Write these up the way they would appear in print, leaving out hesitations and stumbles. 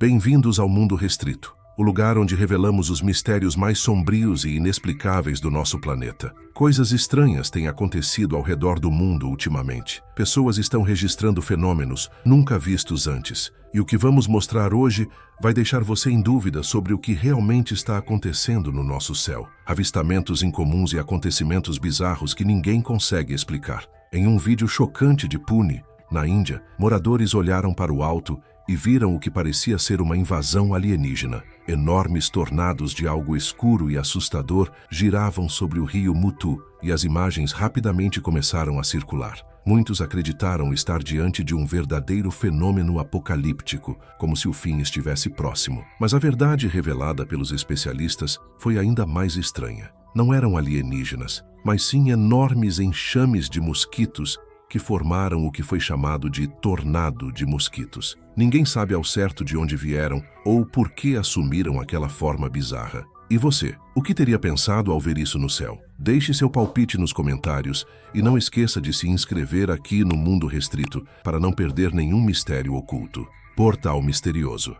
Bem-vindos ao Mundo Restrito, o lugar onde revelamos os mistérios mais sombrios e inexplicáveis do nosso planeta. Coisas estranhas têm acontecido ao redor do mundo ultimamente. Pessoas estão registrando fenômenos nunca vistos antes. E o que vamos mostrar hoje vai deixar você em dúvida sobre o que realmente está acontecendo no nosso céu. Avistamentos incomuns e acontecimentos bizarros que ninguém consegue explicar. Em um vídeo chocante de Pune, na Índia, moradores olharam para o alto e viram o que parecia ser uma invasão alienígena. Enormes tornados de algo escuro e assustador giravam sobre o rio Mutu e as imagens rapidamente começaram a circular. Muitos acreditaram estar diante de um verdadeiro fenômeno apocalíptico, como se o fim estivesse próximo. Mas a verdade revelada pelos especialistas foi ainda mais estranha. Não eram alienígenas, mas sim enormes enxames de mosquitos que formaram o que foi chamado de tornado de mosquitos. Ninguém sabe ao certo de onde vieram ou por que assumiram aquela forma bizarra. E você, o que teria pensado ao ver isso no céu? Deixe seu palpite nos comentários e não esqueça de se inscrever aqui no Mundo Restrito para não perder nenhum mistério oculto. Portal Misterioso.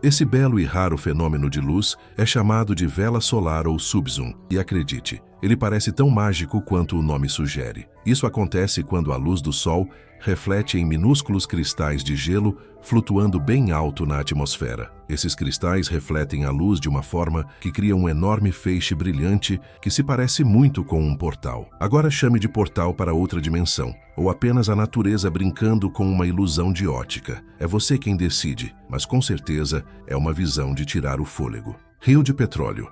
Esse belo e raro fenômeno de luz é chamado de vela solar ou subzoom, e acredite, ele parece tão mágico quanto o nome sugere. Isso acontece quando a luz do Sol reflete em minúsculos cristais de gelo flutuando bem alto na atmosfera. Esses cristais refletem a luz de uma forma que cria um enorme feixe brilhante que se parece muito com um portal. Agora chame de portal para outra dimensão, ou apenas a natureza brincando com uma ilusão de ótica. É você quem decide, mas com certeza é uma visão de tirar o fôlego. Rio de petróleo.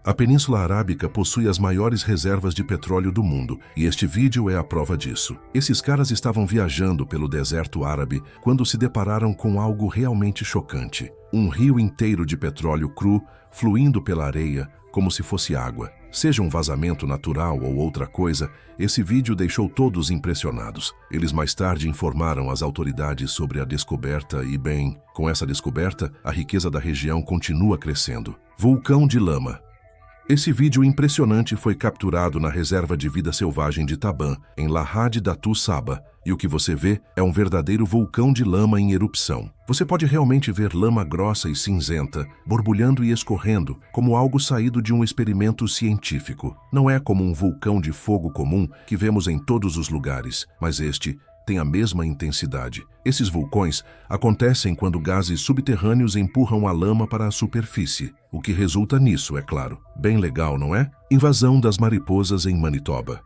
A Península Arábica possui as maiores reservas de petróleo do mundo, e este vídeo é a prova disso. Esses caras estavam viajando pelo deserto árabe quando se depararam com algo realmente chocante. Um rio inteiro de petróleo cru fluindo pela areia como se fosse água. Seja um vazamento natural ou outra coisa, esse vídeo deixou todos impressionados. Eles mais tarde informaram as autoridades sobre a descoberta e, bem, com essa descoberta, a riqueza da região continua crescendo. Vulcão de lama. Esse vídeo impressionante foi capturado na reserva de vida selvagem de Taban, em Lahad Datu Saba, e o que você vê é um verdadeiro vulcão de lama em erupção. Você pode realmente ver lama grossa e cinzenta, borbulhando e escorrendo, como algo saído de um experimento científico. Não é como um vulcão de fogo comum que vemos em todos os lugares, mas este tem a mesma intensidade. Esses vulcões acontecem quando gases subterrâneos empurram a lama para a superfície, o que resulta nisso, é claro. Bem legal, não é? Invasão das mariposas em Manitoba.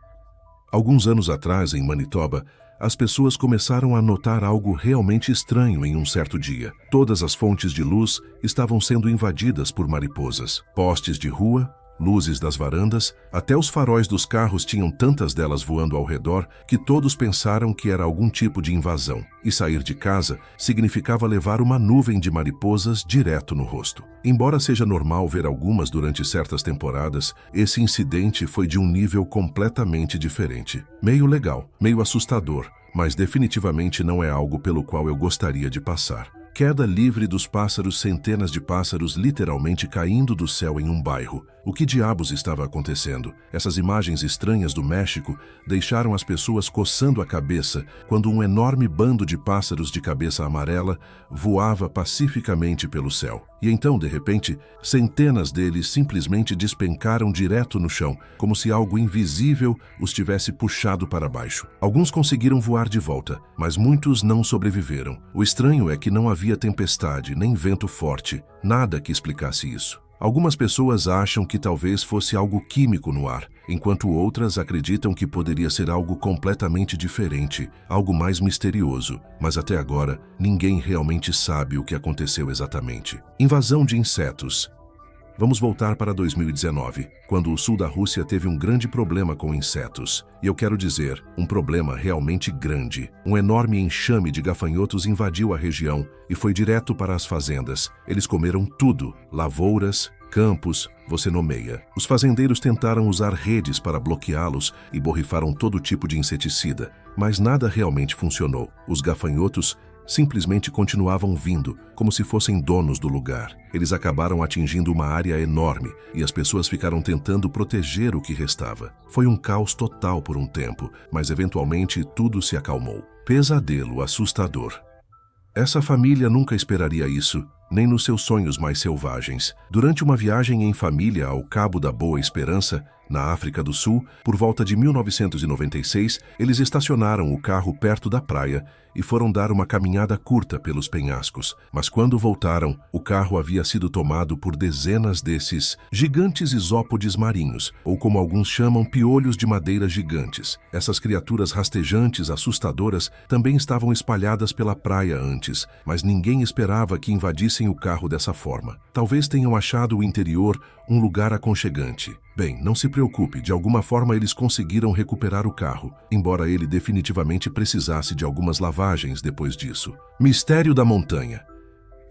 Alguns anos atrás, em Manitoba, as pessoas começaram a notar algo realmente estranho em um certo dia. Todas as fontes de luz estavam sendo invadidas por mariposas. Postes de rua, luzes das varandas, até os faróis dos carros tinham tantas delas voando ao redor que todos pensaram que era algum tipo de invasão. E sair de casa significava levar uma nuvem de mariposas direto no rosto. Embora seja normal ver algumas durante certas temporadas, esse incidente foi de um nível completamente diferente. Meio legal, meio assustador, mas definitivamente não é algo pelo qual eu gostaria de passar. Queda livre dos pássaros, centenas de pássaros literalmente caindo do céu em um bairro. O que diabos estava acontecendo? Essas imagens estranhas do México deixaram as pessoas coçando a cabeça quando um enorme bando de pássaros de cabeça amarela voava pacificamente pelo céu. E então, de repente, centenas deles simplesmente despencaram direto no chão, como se algo invisível os tivesse puxado para baixo. Alguns conseguiram voar de volta, mas muitos não sobreviveram. O estranho é que não havia tempestade, nem vento forte, nada que explicasse isso. Algumas pessoas acham que talvez fosse algo químico no ar, enquanto outras acreditam que poderia ser algo completamente diferente, algo mais misterioso. Mas até agora, ninguém realmente sabe o que aconteceu exatamente. Invasão de insetos. Vamos voltar para 2019, quando o sul da Rússia teve um grande problema com insetos. E eu quero dizer, um problema realmente grande. Um enorme enxame de gafanhotos invadiu a região e foi direto para as fazendas. Eles comeram tudo, lavouras, campos, você nomeia. Os fazendeiros tentaram usar redes para bloqueá-los e borrifaram todo tipo de inseticida, mas nada realmente funcionou. Os gafanhotos simplesmente continuavam vindo, como se fossem donos do lugar. Eles acabaram atingindo uma área enorme e as pessoas ficaram tentando proteger o que restava. Foi um caos total por um tempo, mas eventualmente tudo se acalmou. Pesadelo assustador. Essa família nunca esperaria isso, nem nos seus sonhos mais selvagens. Durante uma viagem em família ao Cabo da Boa Esperança, na África do Sul, por volta de 1996, eles estacionaram o carro perto da praia e foram dar uma caminhada curta pelos penhascos. Mas quando voltaram, o carro havia sido tomado por dezenas desses gigantes isópodes marinhos, ou como alguns chamam, piolhos de madeira gigantes. Essas criaturas rastejantes, assustadoras, também estavam espalhadas pela praia antes, mas ninguém esperava que invadissem o carro dessa forma. Talvez tenham achado o interior um lugar aconchegante. Bem, não se preocupe, de alguma forma eles conseguiram recuperar o carro, embora ele definitivamente precisasse de algumas lavagens depois disso. Mistério da montanha.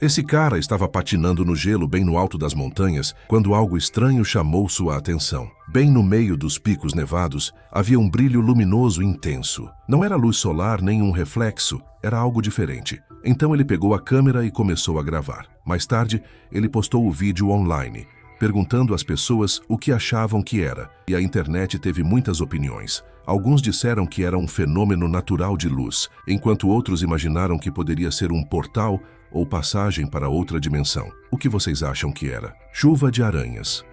Esse cara estava patinando no gelo bem no alto das montanhas quando algo estranho chamou sua atenção. Bem no meio dos picos nevados, havia um brilho luminoso intenso. Não era luz solar nem um reflexo, era algo diferente. Então ele pegou a câmera e começou a gravar. Mais tarde, ele postou o vídeo online, perguntando às pessoas o que achavam que era, e a internet teve muitas opiniões. Alguns disseram que era um fenômeno natural de luz, enquanto outros imaginaram que poderia ser um portal ou passagem para outra dimensão. O que vocês acham que era? Chuva de aranhas.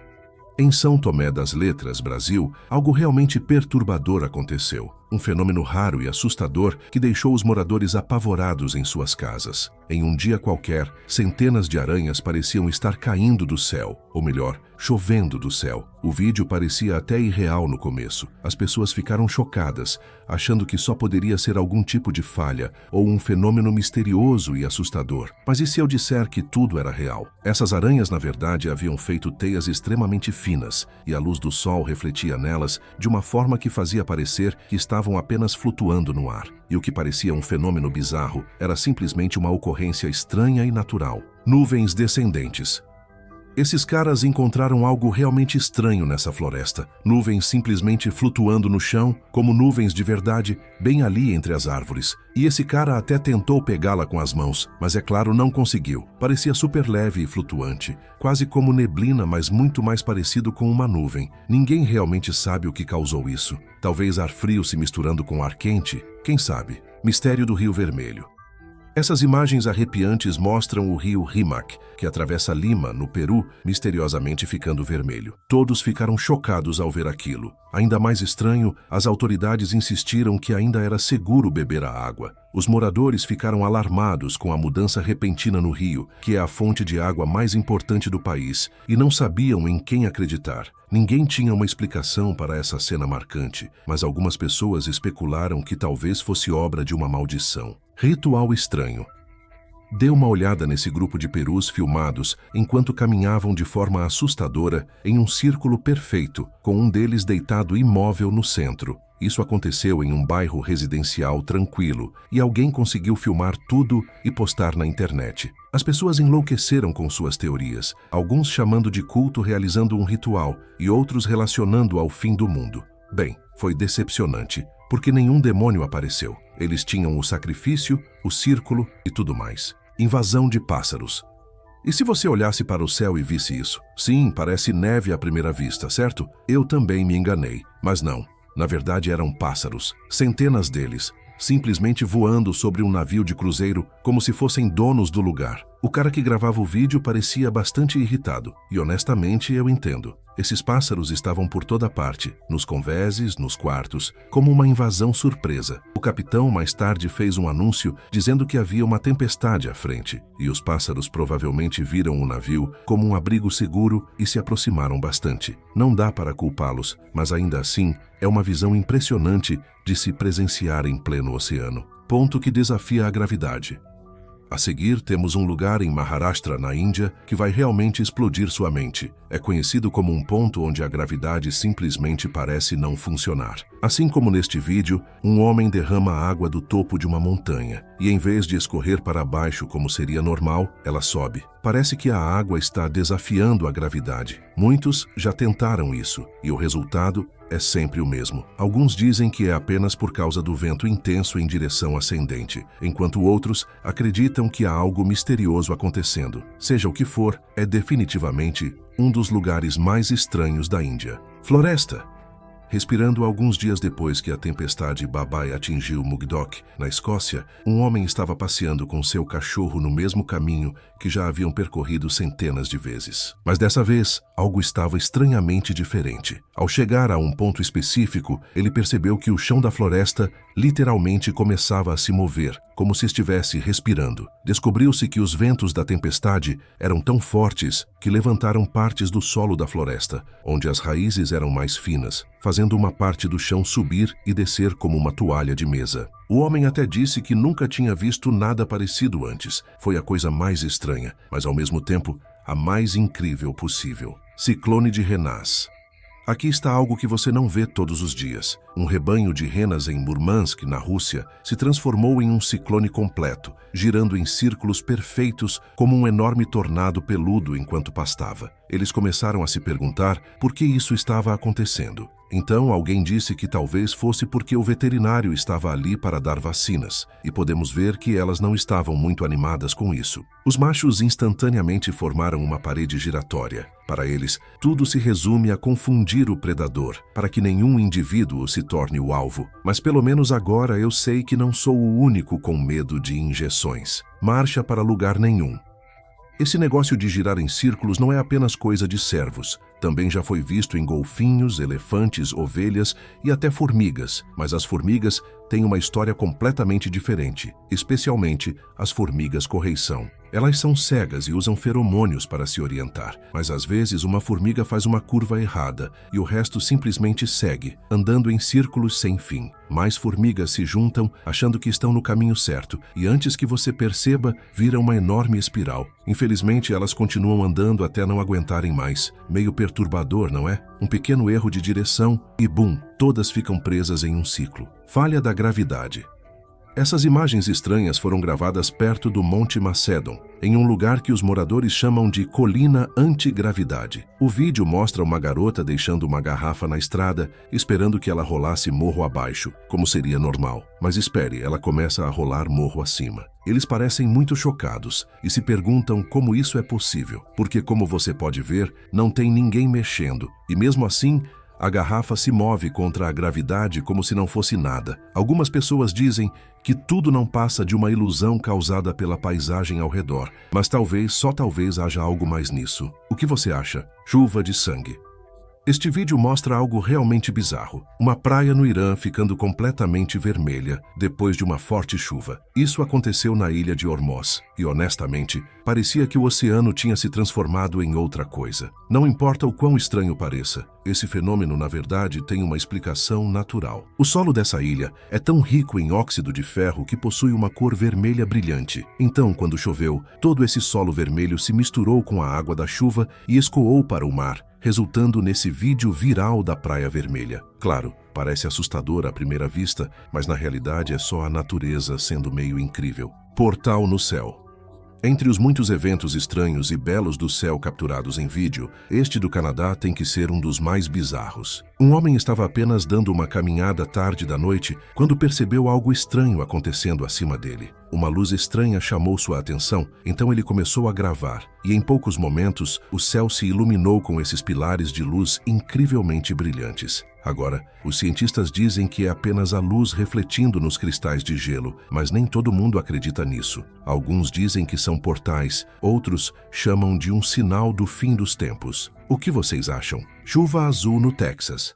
Em São Tomé das Letras, Brasil, algo realmente perturbador aconteceu. Um fenômeno raro e assustador que deixou os moradores apavorados em suas casas. Em um dia qualquer, centenas de aranhas pareciam estar caindo do céu, ou melhor, chovendo do céu. O vídeo parecia até irreal no começo. As pessoas ficaram chocadas, achando que só poderia ser algum tipo de falha ou um fenômeno misterioso e assustador. Mas e se eu disser que tudo era real? Essas aranhas, na verdade, haviam feito teias extremamente finas e a luz do sol refletia nelas de uma forma que fazia parecer que estavam apenas flutuando no ar. E o que parecia um fenômeno bizarro era simplesmente uma ocorrência estranha e natural. Nuvens descendentes. Esses caras encontraram algo realmente estranho nessa floresta. Nuvens simplesmente flutuando no chão, como nuvens de verdade, bem ali entre as árvores. E esse cara até tentou pegá-la com as mãos, mas é claro, não conseguiu. Parecia super leve e flutuante, quase como neblina, mas muito mais parecido com uma nuvem. Ninguém realmente sabe o que causou isso. Talvez ar frio se misturando com ar quente? Quem sabe? Mistério do Rio Vermelho. Essas imagens arrepiantes mostram o rio Rímac, que atravessa Lima, no Peru, misteriosamente ficando vermelho. Todos ficaram chocados ao ver aquilo. Ainda mais estranho, as autoridades insistiram que ainda era seguro beber a água. Os moradores ficaram alarmados com a mudança repentina no rio, que é a fonte de água mais importante do país, e não sabiam em quem acreditar. Ninguém tinha uma explicação para essa cena marcante, mas algumas pessoas especularam que talvez fosse obra de uma maldição. Ritual estranho. Dê uma olhada nesse grupo de perus filmados enquanto caminhavam de forma assustadora em um círculo perfeito, com um deles deitado imóvel no centro. Isso aconteceu em um bairro residencial tranquilo e alguém conseguiu filmar tudo e postar na internet. As pessoas enlouqueceram com suas teorias, alguns chamando de culto realizando um ritual e outros relacionando ao fim do mundo. Bem, foi decepcionante, porque nenhum demônio apareceu. Eles tinham o sacrifício, o círculo e tudo mais. Invasão de pássaros. E se você olhasse para o céu e visse isso? Sim, parece neve à primeira vista, certo? Eu também me enganei, mas não. Na verdade eram pássaros, centenas deles, simplesmente voando sobre um navio de cruzeiro como se fossem donos do lugar. O cara que gravava o vídeo parecia bastante irritado, e honestamente eu entendo. Esses pássaros estavam por toda parte, nos convéses, nos quartos, como uma invasão surpresa. O capitão mais tarde fez um anúncio dizendo que havia uma tempestade à frente, e os pássaros provavelmente viram o navio como um abrigo seguro e se aproximaram bastante. Não dá para culpá-los, mas ainda assim é uma visão impressionante de se presenciar em pleno oceano. Ponto que desafia a gravidade. A seguir, temos um lugar em Maharashtra, na Índia, que vai realmente explodir sua mente. É conhecido como um ponto onde a gravidade simplesmente parece não funcionar. Assim como neste vídeo, um homem derrama água do topo de uma montanha, e em vez de escorrer para baixo como seria normal, ela sobe. Parece que a água está desafiando a gravidade. Muitos já tentaram isso, e o resultado é sempre o mesmo. Alguns dizem que é apenas por causa do vento intenso em direção ascendente, enquanto outros acreditam que há algo misterioso acontecendo. Seja o que for, é definitivamente um dos lugares mais estranhos da Índia. Floresta. Respirando alguns dias depois que a tempestade Babai atingiu Mugdock, na Escócia, um homem estava passeando com seu cachorro no mesmo caminho que já haviam percorrido centenas de vezes. Mas dessa vez, algo estava estranhamente diferente. Ao chegar a um ponto específico, ele percebeu que o chão da floresta literalmente começava a se mover, como se estivesse respirando. Descobriu-se que os ventos da tempestade eram tão fortes que levantaram partes do solo da floresta, onde as raízes eram mais finas, fazendo uma parte do chão subir e descer como uma toalha de mesa. O homem até disse que nunca tinha visto nada parecido antes. Foi a coisa mais estranha, mas ao mesmo tempo, a mais incrível possível. Ciclone de Renás. Aqui está algo que você não vê todos os dias. Um rebanho de renas em Murmansk, na Rússia, se transformou em um ciclone completo, girando em círculos perfeitos como um enorme tornado peludo enquanto pastava. Eles começaram a se perguntar por que isso estava acontecendo. Então alguém disse que talvez fosse porque o veterinário estava ali para dar vacinas, e podemos ver que elas não estavam muito animadas com isso. Os machos instantaneamente formaram uma parede giratória. Para eles, tudo se resume a confundir o predador, para que nenhum indivíduo se torne o alvo. Mas pelo menos agora eu sei que não sou o único com medo de injeções. Marcha para lugar nenhum. Esse negócio de girar em círculos não é apenas coisa de servos. Também já foi visto em golfinhos, elefantes, ovelhas e até formigas. Mas as formigas têm uma história completamente diferente, especialmente as formigas correição. Elas são cegas e usam feromônios para se orientar, mas às vezes uma formiga faz uma curva errada e o resto simplesmente segue, andando em círculos sem fim. Mais formigas se juntam, achando que estão no caminho certo, e antes que você perceba, vira uma enorme espiral. Infelizmente, elas continuam andando até não aguentarem mais. Meio perturbador, não é? Um pequeno erro de direção e bum, todas ficam presas em um ciclo. Falha da gravidade. Essas imagens estranhas foram gravadas perto do Monte Macedon, em um lugar que os moradores chamam de colina antigravidade. O vídeo mostra uma garota deixando uma garrafa na estrada, esperando que ela rolasse morro abaixo, como seria normal. Mas espere, ela começa a rolar morro acima. Eles parecem muito chocados e se perguntam como isso é possível, porque como você pode ver, não tem ninguém mexendo, e mesmo assim, a garrafa se move contra a gravidade como se não fosse nada. Algumas pessoas dizem que tudo não passa de uma ilusão causada pela paisagem ao redor, mas talvez, só talvez, haja algo mais nisso. O que você acha? Chuva de sangue. Este vídeo mostra algo realmente bizarro. Uma praia no Irã ficando completamente vermelha depois de uma forte chuva. Isso aconteceu na ilha de Hormuz e, honestamente, parecia que o oceano tinha se transformado em outra coisa. Não importa o quão estranho pareça, esse fenômeno, na verdade, tem uma explicação natural. O solo dessa ilha é tão rico em óxido de ferro que possui uma cor vermelha brilhante. Então, quando choveu, todo esse solo vermelho se misturou com a água da chuva e escoou para o mar, resultando nesse vídeo viral da Praia Vermelha. Claro, parece assustador à primeira vista, mas na realidade é só a natureza sendo meio incrível. Portal no céu. Entre os muitos eventos estranhos e belos do céu capturados em vídeo, este do Canadá tem que ser um dos mais bizarros. Um homem estava apenas dando uma caminhada tarde da noite quando percebeu algo estranho acontecendo acima dele. Uma luz estranha chamou sua atenção, então ele começou a gravar, e em poucos momentos o céu se iluminou com esses pilares de luz incrivelmente brilhantes. Agora, os cientistas dizem que é apenas a luz refletindo nos cristais de gelo, mas nem todo mundo acredita nisso. Alguns dizem que são portais, outros chamam de um sinal do fim dos tempos. O que vocês acham? Chuva azul no Texas.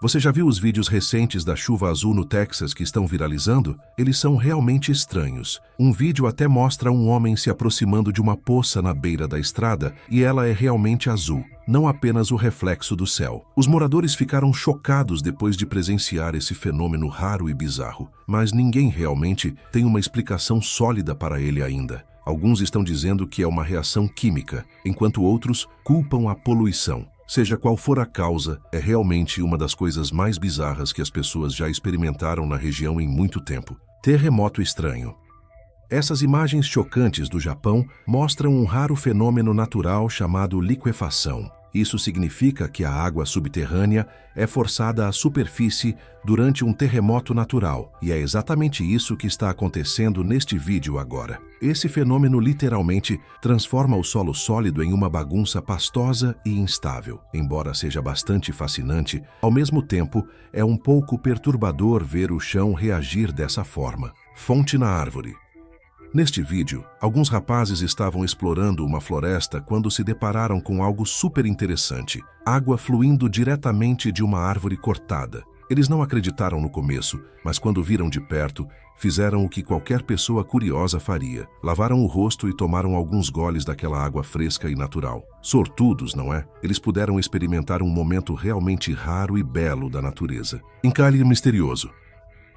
Você já viu os vídeos recentes da chuva azul no Texas que estão viralizando? Eles são realmente estranhos. Um vídeo até mostra um homem se aproximando de uma poça na beira da estrada e ela é realmente azul, não apenas o reflexo do céu. Os moradores ficaram chocados depois de presenciar esse fenômeno raro e bizarro, mas ninguém realmente tem uma explicação sólida para ele ainda. Alguns estão dizendo que é uma reação química, enquanto outros culpam a poluição. Seja qual for a causa, é realmente uma das coisas mais bizarras que as pessoas já experimentaram na região em muito tempo. Terremoto estranho. Essas imagens chocantes do Japão mostram um raro fenômeno natural chamado liquefação. Isso significa que a água subterrânea é forçada à superfície durante um terremoto natural, e é exatamente isso que está acontecendo neste vídeo agora. Esse fenômeno literalmente transforma o solo sólido em uma bagunça pastosa e instável. Embora seja bastante fascinante, ao mesmo tempo é um pouco perturbador ver o chão reagir dessa forma. Fonte na árvore. Neste vídeo, alguns rapazes estavam explorando uma floresta quando se depararam com algo super interessante: água fluindo diretamente de uma árvore cortada. Eles não acreditaram no começo, mas quando viram de perto, fizeram o que qualquer pessoa curiosa faria. Lavaram o rosto e tomaram alguns goles daquela água fresca e natural. Sortudos, não é? Eles puderam experimentar um momento realmente raro e belo da natureza. Encalhe misterioso.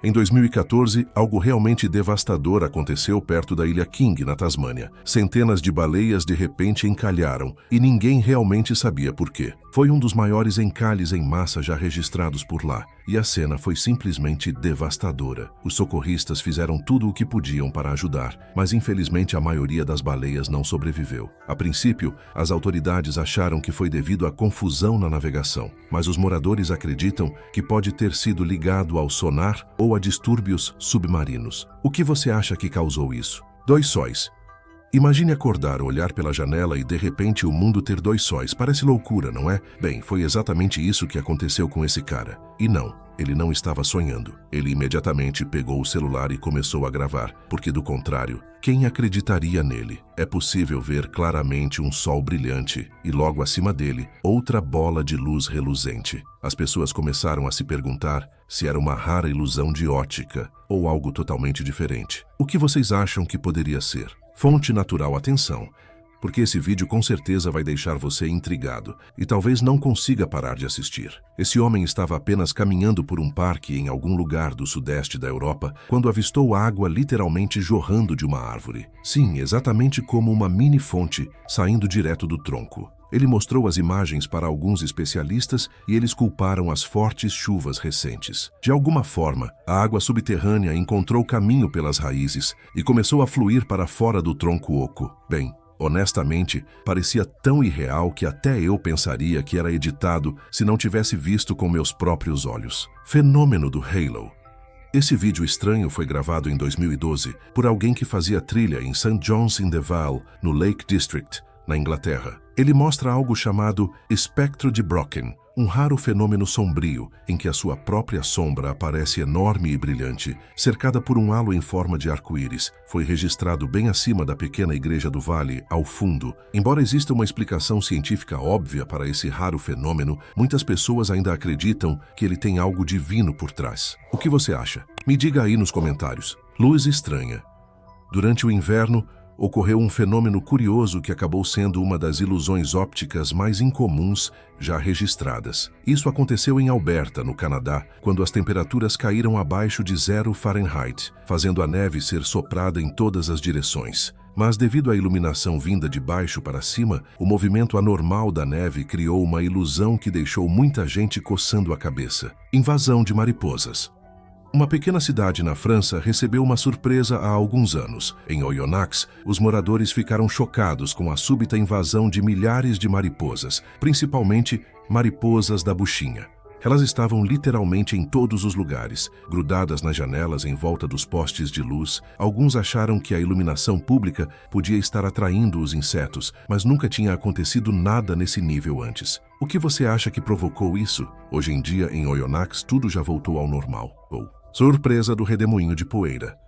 Em 2014, algo realmente devastador aconteceu perto da ilha King, na Tasmânia. Centenas de baleias de repente encalharam e ninguém realmente sabia por quê. Foi um dos maiores encalhes em massa já registrados por lá, e a cena foi simplesmente devastadora. Os socorristas fizeram tudo o que podiam para ajudar, mas infelizmente a maioria das baleias não sobreviveu. A princípio, as autoridades acharam que foi devido à confusão na navegação, mas os moradores acreditam que pode ter sido ligado ao sonar ou a distúrbios submarinos. O que você acha que causou isso? 2 sóis. Imagine acordar, olhar pela janela e de repente o mundo ter 2 sóis. Parece loucura, não é? Bem, foi exatamente isso que aconteceu com esse cara. E não, ele não estava sonhando. Ele imediatamente pegou o celular e começou a gravar, porque do contrário, quem acreditaria nele? É possível ver claramente um sol brilhante e logo acima dele, outra bola de luz reluzente. As pessoas começaram a se perguntar se era uma rara ilusão de ótica ou algo totalmente diferente. O que vocês acham que poderia ser? Fonte natural, atenção, porque esse vídeo com certeza vai deixar você intrigado e talvez não consiga parar de assistir. Esse homem estava apenas caminhando por um parque em algum lugar do sudeste da Europa quando avistou água literalmente jorrando de uma árvore. Sim, exatamente como uma mini fonte saindo direto do tronco. Ele mostrou as imagens para alguns especialistas e eles culparam as fortes chuvas recentes. De alguma forma, a água subterrânea encontrou caminho pelas raízes e começou a fluir para fora do tronco oco. Bem, honestamente, parecia tão irreal que até eu pensaria que era editado se não tivesse visto com meus próprios olhos. Fenômeno do Halo. Esse vídeo estranho foi gravado em 2012 por alguém que fazia trilha em St. John's-in-the-Vale, no Lake District, na Inglaterra. Ele mostra algo chamado espectro de Brocken, um raro fenômeno sombrio em que a sua própria sombra aparece enorme e brilhante, cercada por um halo em forma de arco-íris. Foi registrado bem acima da pequena igreja do vale, ao fundo. Embora exista uma explicação científica óbvia para esse raro fenômeno, muitas pessoas ainda acreditam que ele tem algo divino por trás. O que você acha? Me diga aí nos comentários. Luz estranha. Durante o inverno, ocorreu um fenômeno curioso que acabou sendo uma das ilusões ópticas mais incomuns já registradas. Isso aconteceu em Alberta, no Canadá, quando as temperaturas caíram abaixo de 0 Fahrenheit, fazendo a neve ser soprada em todas as direções. Mas devido à iluminação vinda de baixo para cima, o movimento anormal da neve criou uma ilusão que deixou muita gente coçando a cabeça. Invasão de mariposas. Uma pequena cidade na França recebeu uma surpresa há alguns anos. Em Oyonnax, os moradores ficaram chocados com a súbita invasão de milhares de mariposas, principalmente mariposas da buchinha. Elas estavam literalmente em todos os lugares, grudadas nas janelas em volta dos postes de luz. Alguns acharam que a iluminação pública podia estar atraindo os insetos, mas nunca tinha acontecido nada nesse nível antes. O que você acha que provocou isso? Hoje em dia, em Oyonnax, tudo já voltou ao normal. Surpresa do redemoinho de poeira.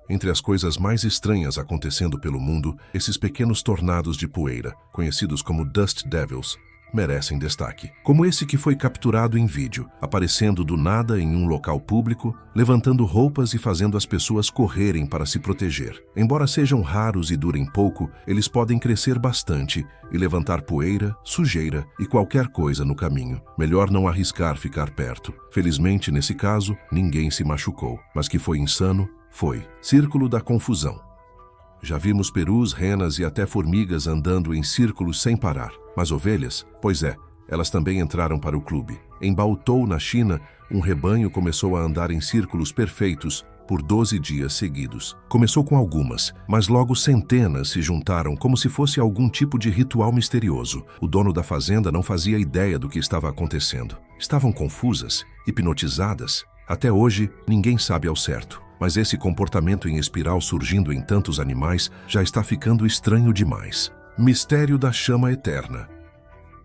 Entre as coisas mais estranhas acontecendo pelo mundo, esses pequenos tornados de poeira, conhecidos como Dust Devils, merecem destaque. Como esse que foi capturado em vídeo, aparecendo do nada em um local público, levantando roupas e fazendo as pessoas correrem para se proteger. Embora sejam raros e durem pouco, eles podem crescer bastante e levantar poeira, sujeira e qualquer coisa no caminho. Melhor não arriscar ficar perto. Felizmente, nesse caso, ninguém se machucou. Mas que foi insano, foi. Círculo da confusão. Já vimos perus, renas e até formigas andando em círculos sem parar. Mas ovelhas? Pois é, elas também entraram para o clube. Em Baotou, na China, um rebanho começou a andar em círculos perfeitos, por 12 dias seguidos. Começou com algumas, mas logo centenas se juntaram como se fosse algum tipo de ritual misterioso. O dono da fazenda não fazia ideia do que estava acontecendo. Estavam confusas, hipnotizadas. Até hoje, ninguém sabe ao certo. Mas esse comportamento em espiral surgindo em tantos animais já está ficando estranho demais. Mistério da chama eterna.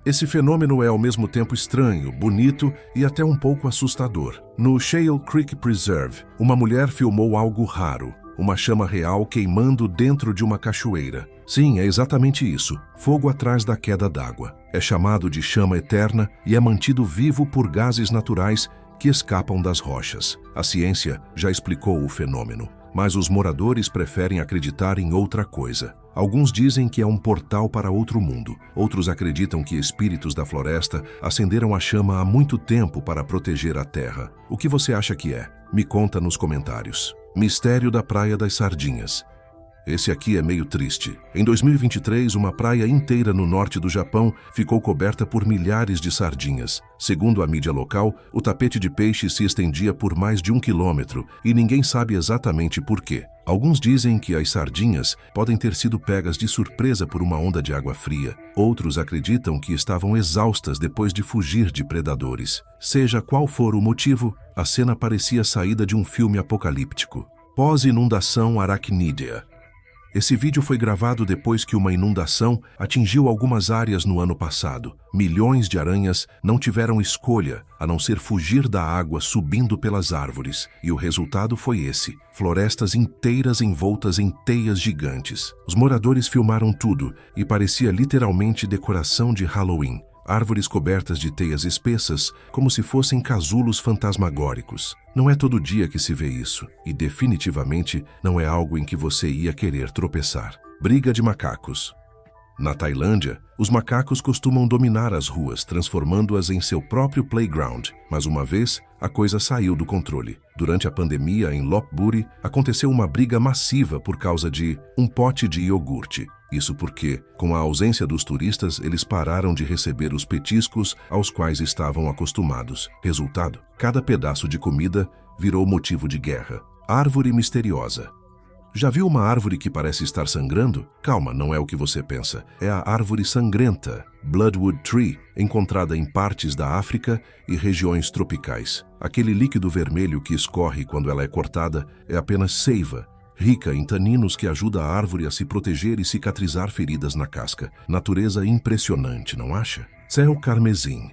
Esse fenômeno é ao mesmo tempo estranho, bonito e até um pouco assustador. No Shale Creek Preserve, uma mulher filmou algo raro, uma chama real queimando dentro de uma cachoeira. Sim, é exatamente isso, fogo atrás da queda d'água. É chamado de chama eterna e é mantido vivo por gases naturais que escapam das rochas. A ciência já explicou o fenômeno, mas os moradores preferem acreditar em outra coisa. Alguns dizem que é um portal para outro mundo. Outros acreditam que espíritos da floresta acenderam a chama há muito tempo para proteger a terra. O que você acha que é? Me conta nos comentários. Mistério da Praia das Sardinhas. Esse aqui é meio triste. Em 2023, uma praia inteira no norte do Japão ficou coberta por milhares de sardinhas. Segundo a mídia local, o tapete de peixe se estendia por mais de 1 quilômetro e ninguém sabe exatamente por quê. Alguns dizem que as sardinhas podem ter sido pegas de surpresa por uma onda de água fria. Outros acreditam que estavam exaustas depois de fugir de predadores. Seja qual for o motivo, a cena parecia saída de um filme apocalíptico. Pós-inundação aracnídea. Esse vídeo foi gravado depois que uma inundação atingiu algumas áreas no ano passado. Milhões de aranhas não tiveram escolha a não ser fugir da água subindo pelas árvores. E o resultado foi esse: florestas inteiras envoltas em teias gigantes. Os moradores filmaram tudo e parecia literalmente decoração de Halloween. Árvores cobertas de teias espessas, como se fossem casulos fantasmagóricos. Não é todo dia que se vê isso, e definitivamente não é algo em que você ia querer tropeçar. Briga de macacos. Na Tailândia, os macacos costumam dominar as ruas, transformando-as em seu próprio playground. Mas uma vez, a coisa saiu do controle. Durante a pandemia em Lopburi, aconteceu uma briga massiva por causa de um pote de iogurte. Isso porque, com a ausência dos turistas, eles pararam de receber os petiscos aos quais estavam acostumados. Resultado: cada pedaço de comida virou motivo de guerra. Árvore misteriosa. Já viu uma árvore que parece estar sangrando? Calma, não é o que você pensa. É a árvore sangrenta, Bloodwood Tree, encontrada em partes da África e regiões tropicais. Aquele líquido vermelho que escorre quando ela é cortada é apenas seiva, rica em taninos que ajuda a árvore a se proteger e cicatrizar feridas na casca. Natureza impressionante, não acha? Céu carmesim.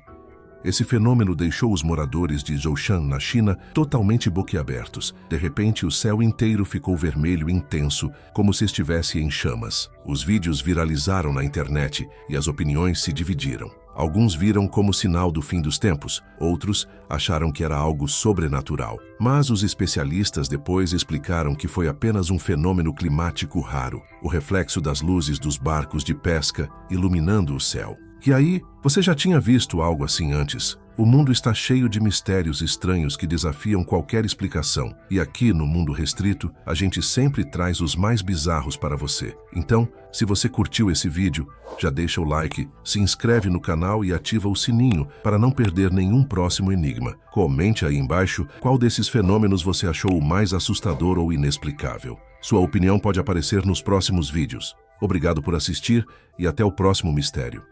Esse fenômeno deixou os moradores de Zhoushan, na China, totalmente boquiabertos. De repente, o céu inteiro ficou vermelho intenso, como se estivesse em chamas. Os vídeos viralizaram na internet e as opiniões se dividiram. Alguns viram como sinal do fim dos tempos, outros acharam que era algo sobrenatural. Mas os especialistas depois explicaram que foi apenas um fenômeno climático raro, o reflexo das luzes dos barcos de pesca iluminando o céu. E aí, você já tinha visto algo assim antes? O mundo está cheio de mistérios estranhos que desafiam qualquer explicação. E aqui, no Mundo Restrito, a gente sempre traz os mais bizarros para você. Então, se você curtiu esse vídeo, já deixa o like, se inscreve no canal e ativa o sininho para não perder nenhum próximo enigma. Comente aí embaixo qual desses fenômenos você achou o mais assustador ou inexplicável. Sua opinião pode aparecer nos próximos vídeos. Obrigado por assistir e até o próximo mistério.